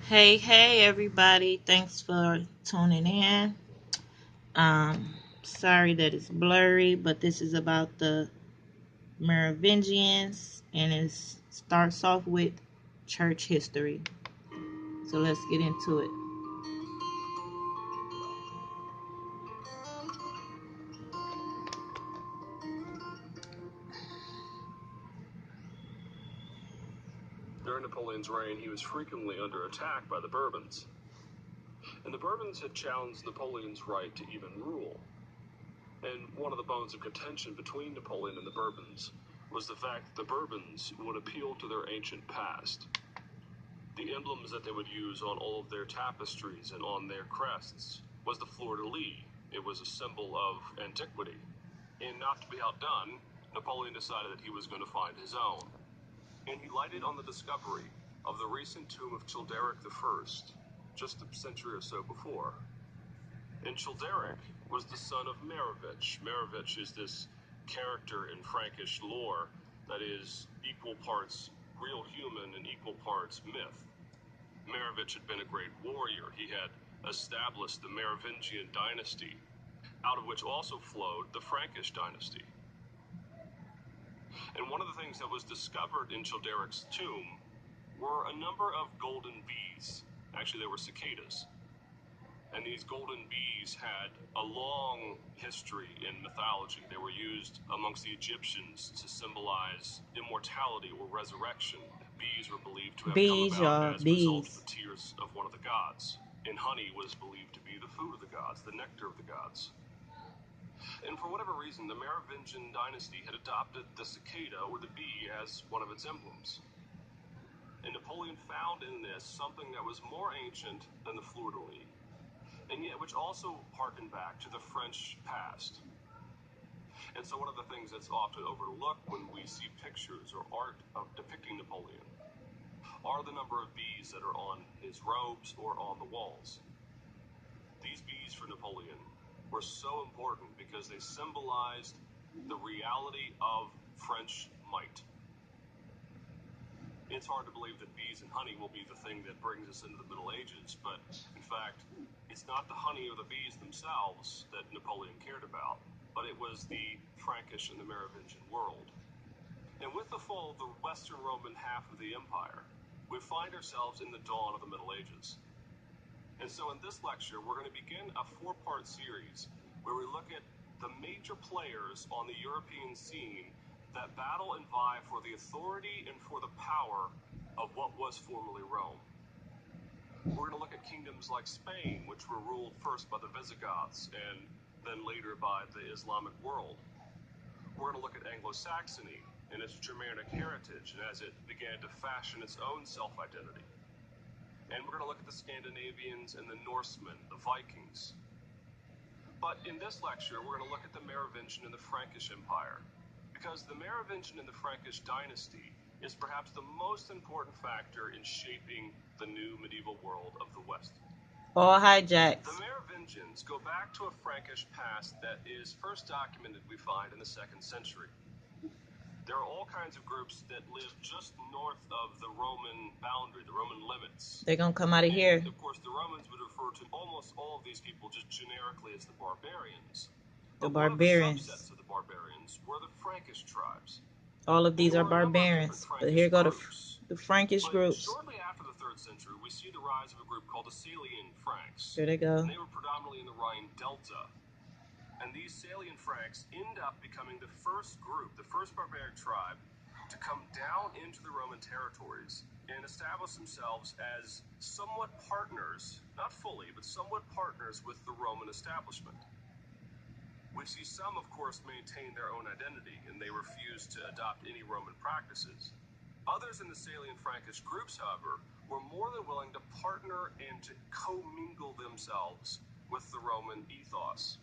Hey everybody. Thanks for tuning in. Um Sorry that it's blurry, but this is about the Merovingians and it starts off with church history. So let's get into it. During Napoleon's reign, he was frequently under attack by the Bourbons. And the Bourbons had challenged Napoleon's right to even rule. And one of the bones of contention between Napoleon and the Bourbons was the fact that the Bourbons would appeal to their ancient past. The emblems that they would use on all of their tapestries and on their crests was the fleur-de-lis. It was a symbol of antiquity. And not to be outdone, Napoleon decided that he was going to find his own. And he lighted on the discovery of the recent tomb of Childeric I, just a century or so before. And Childeric was the son of Merovich. Merovich is this character in Frankish lore that is equal parts real human and equal parts myth. Merovich had been a great warrior. He had established the Merovingian dynasty, out of which also flowed the Frankish dynasty. And one of the things that was discovered in Childeric's tomb were a number of golden bees. Actually, they were cicadas. And these golden bees had a long history in mythology. They were used amongst the Egyptians to symbolize immortality or resurrection. Bees were believed to have come about as a result of the tears of one of the gods. And honey was believed to be the food of the gods, the nectar of the gods. And for whatever reason, the Merovingian dynasty had adopted the cicada or the bee as one of its emblems. And Napoleon found in this something that was more ancient than the fleur-de-lis, and yet which also harkened back to the French past. And so one of the things that's often overlooked when we see pictures or art of depicting Napoleon are the number of bees that are on his robes or on the walls. These bees for Napoleon were so important because they symbolized the reality of French might. It's hard to believe that bees and honey will be the thing that brings us into the Middle Ages, but in fact, it's not the honey or the bees themselves that Napoleon cared about, but it was the Frankish and the Merovingian world. And with the fall of the Western Roman half of the empire, we find ourselves in the dawn of the Middle Ages. And so in this lecture, we're going to begin a four-part series where we look at the major players on the European scene that battle and vie for the authority and for the power of what was formerly Rome. We're going to look at kingdoms like Spain, which were ruled first by the Visigoths and then later by the Islamic world. We're going to look at Anglo-Saxony and its Germanic heritage and as it began to fashion its own self-identity. And we're going to look at the Scandinavians and the Norsemen, the Vikings. But in this lecture, we're going to look at the Merovingian and the Frankish Empire, because the Merovingian and the Frankish dynasty is perhaps the most important factor in shaping the new medieval world of the West. All hijacks. The Merovingians go back to a Frankish past that is first documented, we find, in the 2nd century. There are all kinds of groups that live just north of the Roman boundary, the Roman limits. They're going to come out of here. Of course, the Romans would refer to almost all of these people just generically as the barbarians. The barbarians. One of the subsets of the barbarians were the Frankish tribes. All of these are barbarians. But here go the Frankish groups. Shortly after the 3rd century, we see the rise of a group called the Salian Franks. Here they go. And they were predominantly in the Rhine Delta. And these Salian Franks end up becoming the first group, the first barbaric tribe, to come down into the Roman territories and establish themselves as somewhat partners, not fully, but somewhat partners with the Roman establishment. We see some, of course, maintain their own identity, and they refuse to adopt any Roman practices. Others in the Salian Frankish groups, however, were more than willing to partner and to commingle themselves with the Roman ethos.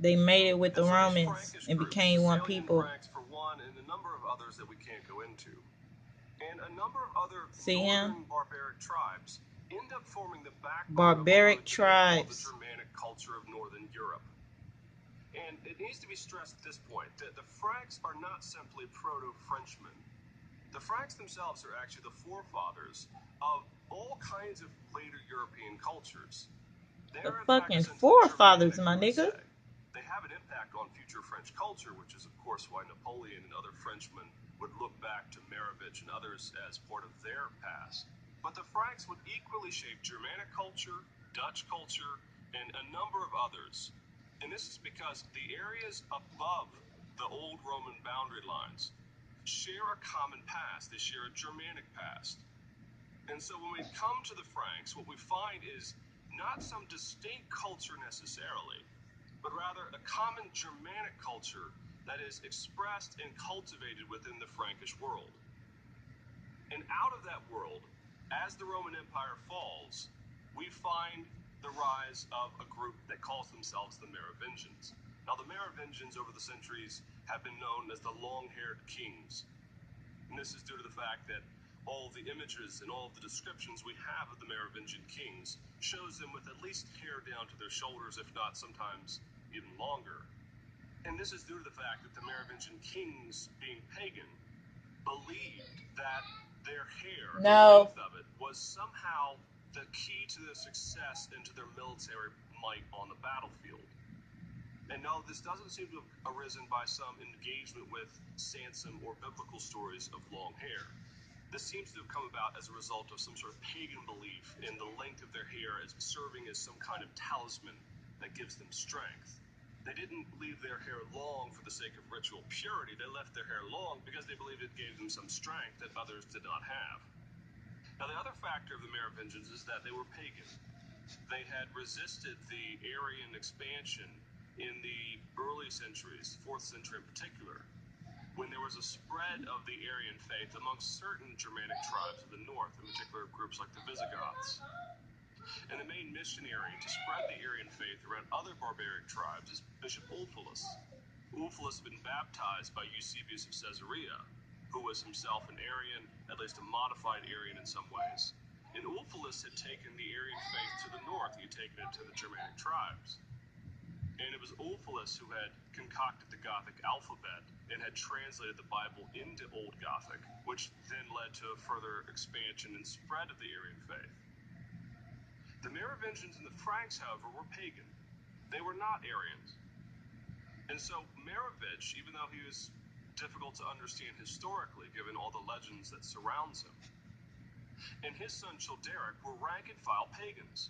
They made it with the Romans and became one people. Franks for one, and a number of others that we can't go into. And a number of other northern barbaric tribes end up forming the backbone of the Germanic culture of northern Europe. And it needs to be stressed at this point that the Franks are not simply proto-Frenchmen. The Franks themselves are actually the forefathers of all kinds of later European cultures. The They're in fact fucking essentially forefathers, Germanic, my you would nigga. say. They have an impact on future French culture, which is of course why Napoleon and other Frenchmen would look back to Merovingian and others as part of their past. But the Franks would equally shape Germanic culture, Dutch culture, and a number of others. And this is because the areas above the old Roman boundary lines share a common past. They share a Germanic past. And so when we come to the Franks, what we find is not some distinct culture necessarily, but rather a common Germanic culture that is expressed and cultivated within the Frankish world. And out of that world, as the Roman Empire falls, we find the rise of a group that calls themselves the Merovingians. Now, the Merovingians over the centuries have been known as the long-haired kings. And this is due to the fact that all the images and all the descriptions we have of the Merovingian kings shows them with at least hair down to their shoulders, if not sometimes even longer. And this is due to the fact that the Merovingian kings, being pagan, believed that their hair, the length of it, was somehow the key to their success and to their military might on the battlefield. And no, this doesn't seem to have arisen by some engagement with Sansom or biblical stories of long hair. This seems to have come about as a result of some sort of pagan belief in the length of their hair as serving as some kind of talisman that gives them strength. They didn't leave their hair long for the sake of ritual purity. They left their hair long because they believed it gave them some strength that others did not have. Now, the other factor of the Merovingians is that they were pagan. They had resisted the Arian expansion in the early centuries, 4th century in particular, when there was a spread of the Arian faith amongst certain Germanic tribes of the north, in particular groups like the Visigoths. And the main missionary to spread the Arian faith around other barbaric tribes is Bishop Ulfilas. Ulfilas had been baptized by Eusebius of Caesarea, who was himself an Arian, at least a modified Arian in some ways. And Ulfilas had taken the Arian faith to the north. He had taken it to the Germanic tribes. And it was Ulfilas who had concocted the Gothic alphabet and had translated the Bible into Old Gothic, which then led to a further expansion and spread of the Arian faith. The Merovingians and the Franks, however, were pagan. They were not Arians. And so Meroving, even though he was difficult to understand historically, given all the legends that surrounds him, and his son Childeric were rank-and-file pagans.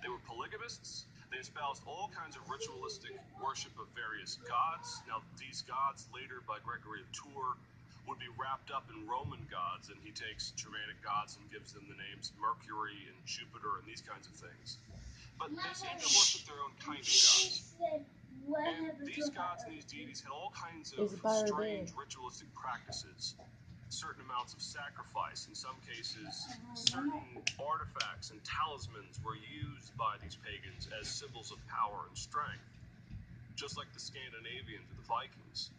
They were polygamists. They espoused all kinds of ritualistic worship of various gods. Now, these gods, later by Gregory of Tours, would be wrapped up in Roman gods, and he takes Germanic gods and gives them the names Mercury and Jupiter and these kinds of things. But they seem to worship their own kind of gods. And these gods and these deities had all kinds of strange ritualistic practices. Certain amounts of sacrifice, in some cases, certain artifacts and talismans were used by these pagans as symbols of power and strength. Just like the Scandinavians or the Vikings,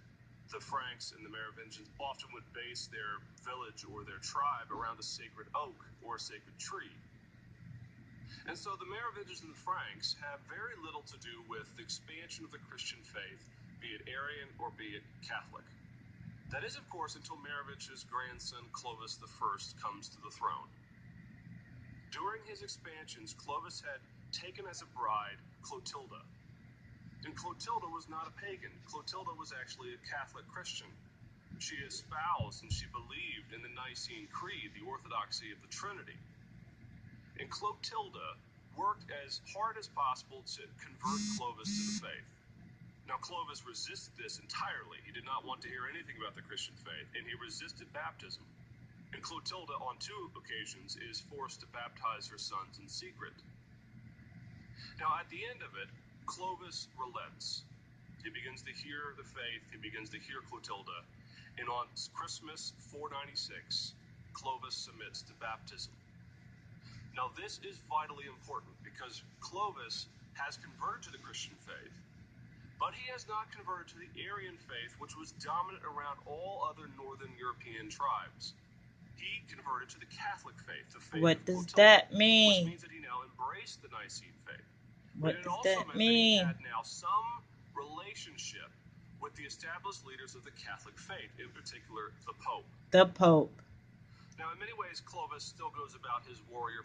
the Franks and the Merovingians often would base their village or their tribe around a sacred oak or a sacred tree. And so the Merovingians and the Franks have very little to do with the expansion of the Christian faith, be it Arian or be it Catholic. That is, of course, until Merovingian's grandson Clovis I comes to the throne. During his expansions, Clovis had taken as a bride Clotilda. And Clotilda was not a pagan. Clotilda was actually a Catholic Christian. She espoused and she believed in the Nicene Creed, the orthodoxy of the Trinity. And Clotilda worked as hard as possible to convert Clovis to the faith. Now, Clovis resisted this entirely. He did not want to hear anything about the Christian faith, and he resisted baptism. And Clotilda, on 2 occasions, is forced to baptize her sons in secret. Now, at the end of it, Clovis relents. He begins to hear the faith. He begins to hear Clotilda. And on Christmas 496, Clovis submits to baptism. Now, this is vitally important because Clovis has converted to the Christian faith, but he has not converted to the Arian faith, which was dominant around all other northern European tribes. He converted to the Catholic faith, the faith What of does Clotilda, that mean? which means that he now embraced the Nicene faith. What But it does also that meant mean? that he had now some relationship with the established leaders of the Catholic faith, in particular the Pope. The Pope. Now, in many ways, Clovis still goes about his warrior